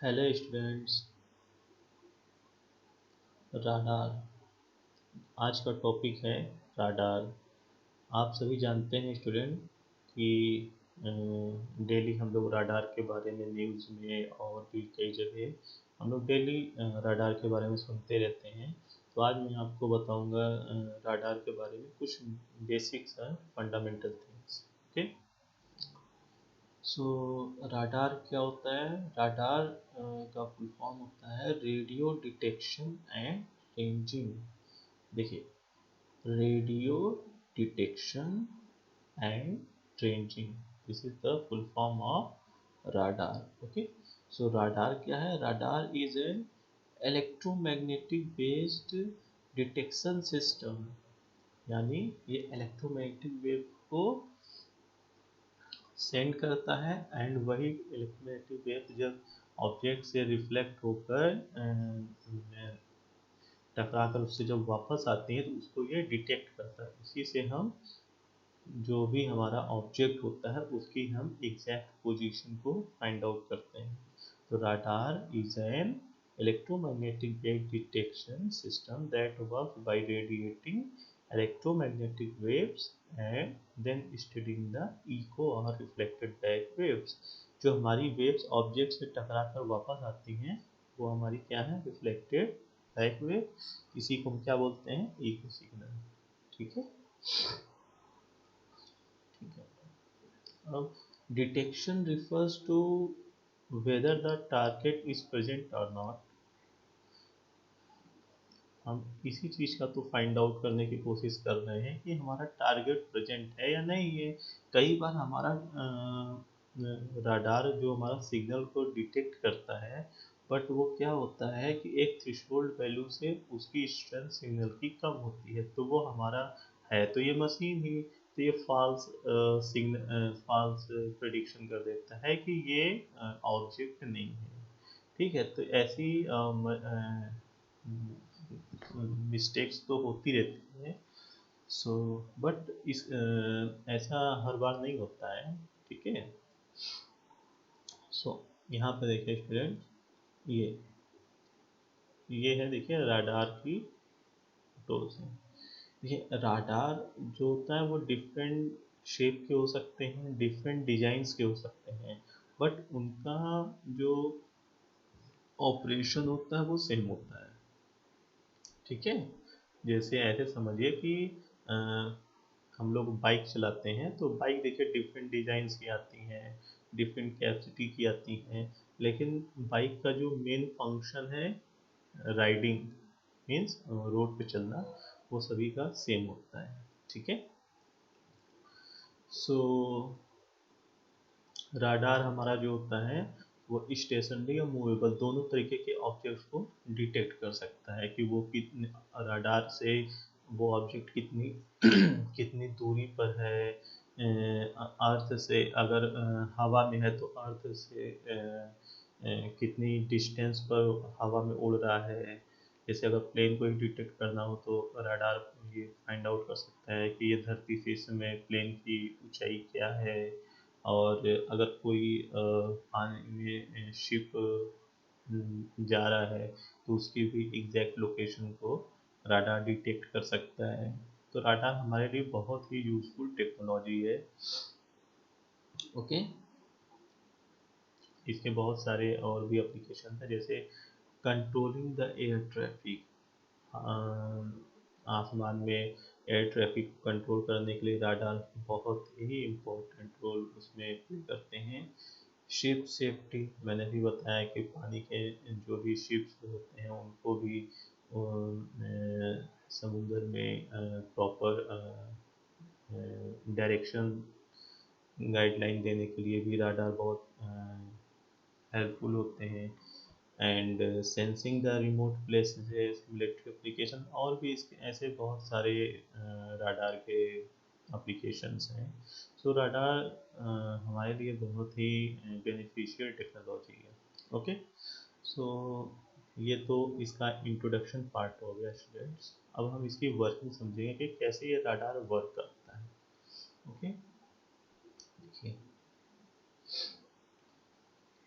Hello students. Radar आज का topic है। राडार। आप सभी जानते हैं स्टूडेंट कि डेली हम लोग राडार के बारे में न्यूज़ में और भी कई जगह हम लोग डेली राडार के बारे में सुनते रहते हैं। तो आज मैं आपको बताऊंगा राडार के बारे में कुछ basics and fundamental things. Okay. So radar क्या होता है? राडार का फुल फॉर्म होता है रेडियो डिटेक्शन एंड रेंजिंग। देखिए, radio detection and ranging, this is the full form of radar. Okay. So radar क्या है? Radar is an electromagnetic based detection system. यानी ये इलेक्ट्रोमैग्नेटिक वेव को सेंड करता है एंड वही इलेक्ट्रोमैग्नेटिक वेव जब ऑब्जेक्ट से रिफ्लेक्ट होकर टकराकर उससे जब वापस आती है तो उसको ये डिटेक्ट करता है। इसी से हम जो भी हमारा ऑब्जेक्ट होता है उसकी हम एग्जैक्ट पोजीशन को फाइंड आउट करते हैं। तो radar is an electromagnetic wave detection system that works by radiating electromagnetic waves and then studying the echo or reflected back waves। जो हमारी वेव्स ऑब्जेक्ट से टकराकर वापस आती हैं वो हमारी क्या है? Reflected back wave. इसी को हम क्या बोलते हैं? Echo signal. ठीक है। ठीक है। अब detection refers to whether the target is present or not। हम इसी चीज़ का तो फाइंड आउट करने की कोशिश कर रहे हैं कि हमारा टारगेट प्रेजेंट है या नहीं है। कई बार हमारा राडार जो हमारा सिग्नल को डिटेक्ट करता है, बट वो क्या होता है कि एक थ्रेशोल्ड वैल्यू से उसकी स्ट्रेंथ सिग्नल की कम होती है, तो वो हमारा है तो ये मशीन ही, तो ये फॉल्स सिग्नल फॉल्स प्रेडिक्शन कर देता है कि ये ऑब्जेक्ट नहीं है। ठीक है। तो ऐसी मिस्टेक्स तो होती रहती हैं। सो बट इस ऐसा हर बार नहीं होता है। ठीक है। सो यहाँ पे देखिए स्टूडेंट, ये ये है, देखिए राडार की फोटोज है। देखिए राडार जो होता है वो डिफरेंट शेप के हो सकते हैं, डिफरेंट डिजाइन्स के हो सकते हैं, बट उनका जो ऑपरेशन होता है वो सेम होता है। ठीक है। जैसे ऐसे समझिए कि अ, हम लोग बाइक चलाते हैं तो बाइक देखिए डिफरेंट डिजाइन्स की आती हैं, डिफरेंट कैपेसिटी की आती हैं, लेकिन बाइक का जो मेन फंक्शन है राइडिंग मीन्स रोड पे चलना, वो सभी का सेम होता है। ठीक है। सो राडार हमारा जो होता है वो स्टेशनरी और मूवेबल दोनों तरीके के ऑब्जेक्ट्स को डिटेक्ट कर सकता है कि वो कितने राडार से वो ऑब्जेक्ट कितनी कितनी दूरी पर है अर्थ से। अगर हवा में है तो अर्थ से कितनी डिस्टेंस पर हवा में उड़ रहा है। जैसे अगर प्लेन को ही डिटेक्ट करना हो तो राडार ये फाइंड आउट कर सकता है कि ये धरती से इस समय प्लेन की ऊंचाई क्या है। और अगर कोई पानी में शिप जा रहा है तो उसकी भी एग्जैक्ट लोकेशन को राडार डिटेक्ट कर सकता है। तो राडार हमारे लिए बहुत ही यूजफुल टेक्नोलॉजी है। ओके। इसके बहुत सारे और भी एप्लीकेशन है, जैसे कंट्रोलिंग द एयर ट्रैफिक। आसमान में एयर ट्रैफिक को कंट्रोल करने के लिए राडार बहुत ही इम्पोर्टेंट रोल उसमें प्ले करते हैं। शिप सेफ्टी, मैंने भी बताया कि पानी के जो भी शिप्स होते हैं उनको भी समुद्र में प्रॉपर डायरेक्शन गाइडलाइन देने के लिए भी राडार बहुत हेल्पफुल होते हैं। And sensing the remote places, military application, और भी इसके ऐसे बहुत सारे राडार के एप्लीकेशंस हैं। सो राडार हमारे लिए बहुत ही बेनिफिशियल टेक्नोलॉजी है। ओके। सो ये तो इसका इंट्रोडक्शन पार्ट हो गया स्टूडेंट्स। अब हम इसकी वर्किंग समझेंगे कि कैसे ये राडार वर्क करता है। ओके। देखिए,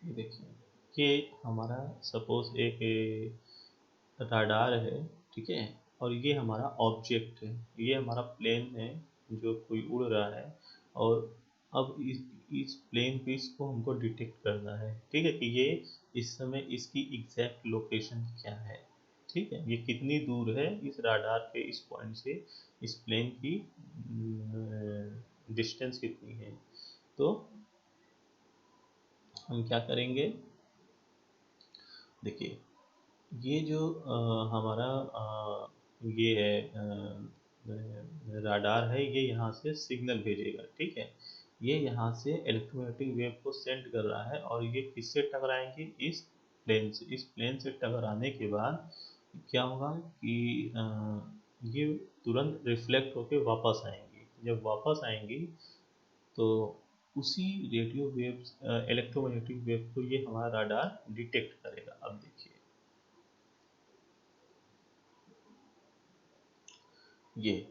ये देखिए कि हमारा सपोज एक राडार है, ठीक है, और ये हमारा ऑब्जेक्ट है, ये हमारा प्लेन है जो कोई उड़ रहा है, और अब इस प्लेन पे इसको हमको डिटेक्ट करना है, ठीक है, कि ये इस समय इसकी एग्जैक्ट लोकेशन क्या है, ठीक है, ये कितनी दूर है इस राडार के इस पॉइंट से इस प्लेन की डिस्टेंस कितनी है। तो हम क्या करेंगे, देखिए, ये जो हमारा ये है राडार है, ये यहाँ से सिग्नल भेजेगा, ठीक है, ये यहाँ से इलेक्ट्रोमैग्नेटिक वेव को सेंड कर रहा है, और ये किससे टकराएंगे, इस प्लेन से, इस प्लेन से टकराने के बाद क्या होगा कि ये तुरंत रिफ्लेक्ट होके वापस आएंगी, जब वापस आएंगी तो उसी रेडियो वेव्स इलेक्ट्रोमैग्नेटिक वेव को ये हमारा राडार डिटेक्ट करेगा। अब देखिए, ये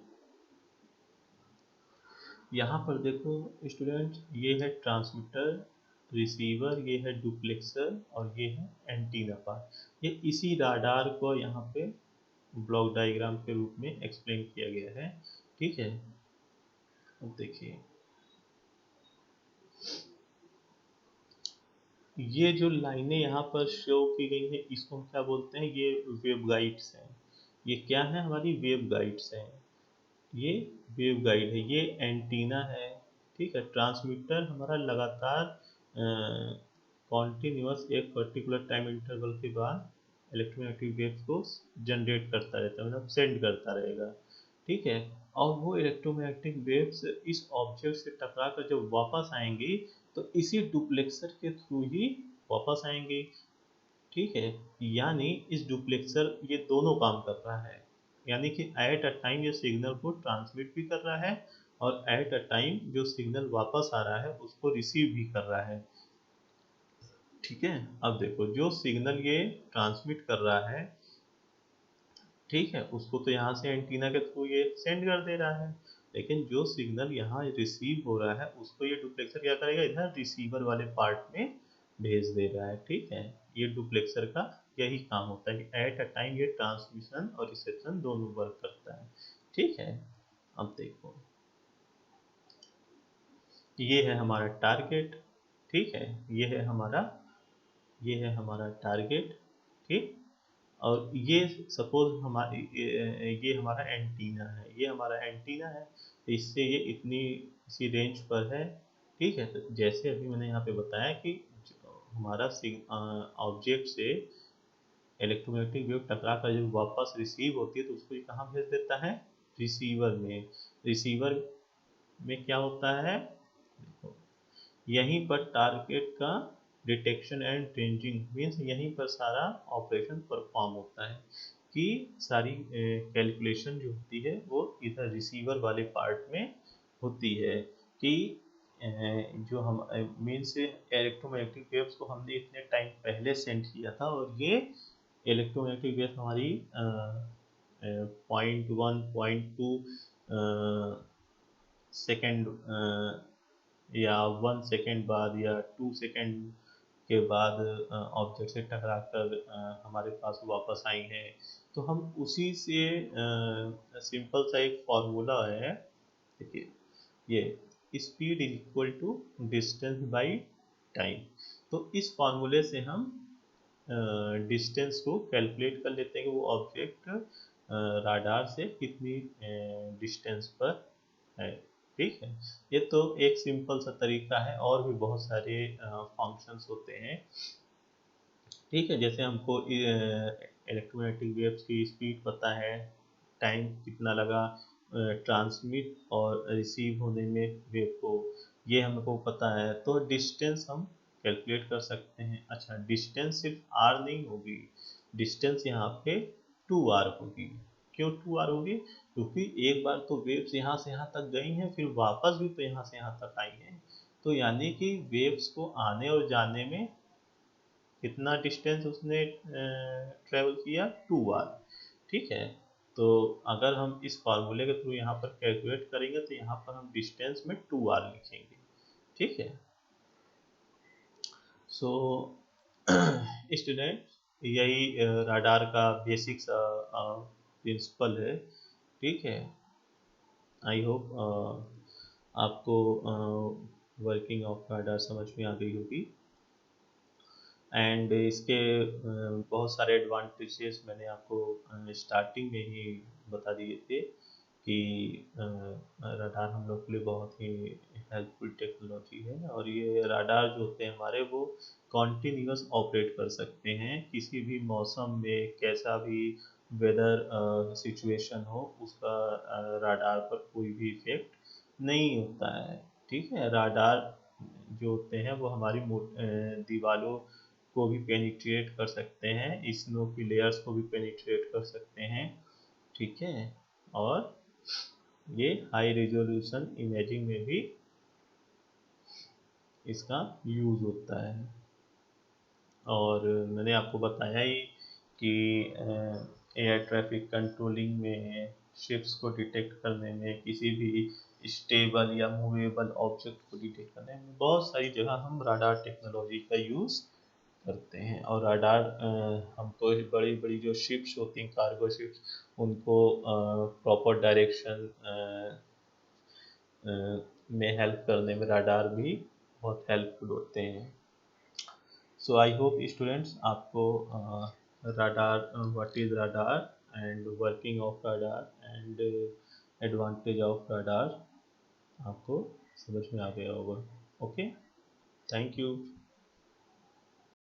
यहाँ पर देखो स्टूडेंट, ये है ट्रांसमीटर, रिसीवर, ये है डुप्लेक्सर, और ये है एंटीना पार्ट। ये इसी राडार को यहाँ पे ब्लॉक डायग्राम के रूप में एक्सप्लेन किया गया है, ठीक है। अब देखिए, ये जो लाइनें यहाँ पर शो की गई हैं, इसको हम क्या बोलते हैं, ये वेवगाइड्स हैं। ये क्या है, हमारी वेवगाइड्स हैं, ये वेवगाइड है, ये एंटीना है, ठीक है। ट्रांसमीटर हमारा लगातार कॉन्टिन्यूअस एक पर्टिकुलर टाइम इंटरवल के बाद इलेक्ट्रोमैग्नेटिक वेव्स को जनरेट करता रहता है, मतलब सेंड करता रहेगा, ठीक है। और वो इलेक्ट्रोमैग्नेटिक वेव्स इस ऑब्जेक्ट से टकरा कर जब वापस आएंगी तो इसी डुप्लेक्सर के थ्रू ही वापस आएंगी, ठीक है। यानी इस डुप्लेक्सर ये दोनों काम कर रहा है, यानी कि एट अ टाइम ये सिग्नल को ट्रांसमिट भी कर रहा है, और एट अ टाइम जो सिग्नल वापस आ रहा है उसको रिसीव भी कर रहा है, ठीक है। अब देखो, जो सिग्नल ये ट्रांसमिट कर रहा है, ठीक है, उसको तो यहाँ से एंटीना के थ्रू ये सेंड कर दे रहा है, लेकिन जो सिग्नल यहाँ रिसीव हो रहा है उसको ये डुप्लेक्सर क्या करेगा, इधर रिसीवर वाले पार्ट में भेज दे रहा है, ठीक है। ये डुप्लेक्सर का यही काम होता है कि एट अ टाइम ये ट्रांसमिशन और रिसेप्शन दोनों वर्क करता है, ठीक है। अब देखो, ये है हमारा टारगेट, ठीक है, ये है हमारा टारगेट, ठीक। और ये सपोज हमारी ये हमारा एंटीना है, ये हमारा एंटीना है, तो इससे ये इतनी इसी रेंज पर है, ठीक है। तो जैसे अभी मैंने यहाँ पे बताया कि हमारा ऑब्जेक्ट से इलेक्ट्रोमैग्नेटिक वेव टकरा कर जब वापस रिसीव होती है तो उसको ये कहाँ भेज देता है, रिसीवर में। रिसीवर में क्या होता है, यहीं पर टारगेट का डिटेक्शन एंड रेंजिंग मीन्स यहीं पर सारा ऑपरेशन परफॉर्म होता है, कि सारी कैलकुलेशन जो होती है वो इधर रिसीवर वाले पार्ट में होती है, कि जो हम मेन से इलेक्ट्रोमैग्नेटिक वेव्स को हमने इतने टाइम पहले सेंड किया था, और ये इलेक्ट्रोमैग्नेटिक वेव्स हमारी 0.1 0.2 सेकेंड या 1 सेकेंड बाद या 2 सेकेंड के बाद ऑब्जेक्ट से टकरा कर हमारे पास वापस आई हैं। तो हम उसी से सिंपल सा एक फॉर्मूला है, देखिए, ये speed is equal to distance by time. तो इस फॉर्मूले से हम डिस्टेंस को कैलकुलेट कर लेते हैं कि वो ऑब्जेक्ट राडार से कितनी डिस्टेंस पर है, ठीक है। ये तो एक सिंपल सा तरीका है, और भी बहुत सारे फंक्शंस होते हैं, ठीक है। जैसे हमको इलेक्ट्रोमैग्नेटिक वेव्स की स्पीड पता है, टाइम कितना लगा ट्रांसमिट और रिसीव होने में वेव को, ये हमको पता है, तो डिस्टेंस हम कैलकुलेट कर सकते हैं। अच्छा, डिस्टेंस सिर्फ आर नहीं होगी, डिस्टेंस यहाँ पे 2r होगी। क्यों 2r होगी, क्योंकि एक बार तो वेव्स यहाँ से यहाँ तक गई हैं, फिर वापस भी तो यहाँ से यहाँ तक आई हैं, तो यानी कि वेव्स को आने और जाने में कितना डिस्टेंस उसने ट्रेवल किया, 2r, ठीक है। तो अगर हम इस फार्मूले के थ्रू यहाँ पर कैलकुलेट करेंगे तो यहाँ पर हम डिस्टेंस में 2r लिखेंगे, ठीक है। सो स्टूडेंट, यही राडार का बेसिक्स प्रिंसिपल है। ठीक है। आई होप आपको वर्किंग ऑफ राडार समझ में आ गई होगी। एंड इसके बहुत सारे एडवांटेजेस मैंने आपको स्टार्टिंग में ही बता दिए थे कि राडार हम लोग के लिए बहुत ही हेल्पफुल टेक्नोलॉजी है। और ये राडार जो होते हैं हमारे, वो कॉन्टिन्यूस ऑपरेट कर सकते हैं। किसी भी मौसम में कैसा भी वेदर सिचुएशन हो, उसका राडार पर कोई भी इफेक्ट नहीं होता है। ठीक है। राडार जो होते हैं वो हमारी दीवारों को भी पेनिट्रेट कर सकते हैं, स्नो की लेयर्स को भी पेनिट्रेट कर सकते हैं। ठीक है। और ये हाई रेजोल्यूशन इमेजिंग में भी इसका यूज होता है। और मैंने आपको बताया ही कि एयर ट्रैफिक कंट्रोलिंग में, शिप्स को डिटेक्ट करने में, किसी भी स्टेबल या मूवेबल ऑब्जेक्ट को डिटेक्ट करने में, बहुत सारी जगह हम राडार टेक्नोलॉजी का यूज़ करते हैं। और राडार हमको बड़ी बड़ी जो शिप्स होती हैं, कार्गो शिप्स, उनको प्रॉपर डायरेक्शन में हेल्प करने में राडार भी बहुत हेल्पफुल होते हैं। सो आई होप स्टूडेंट्स, आपको radar, what is radar and working of radar and advantage of radar आपको समझ में आ गया होगा। Okay, thank you.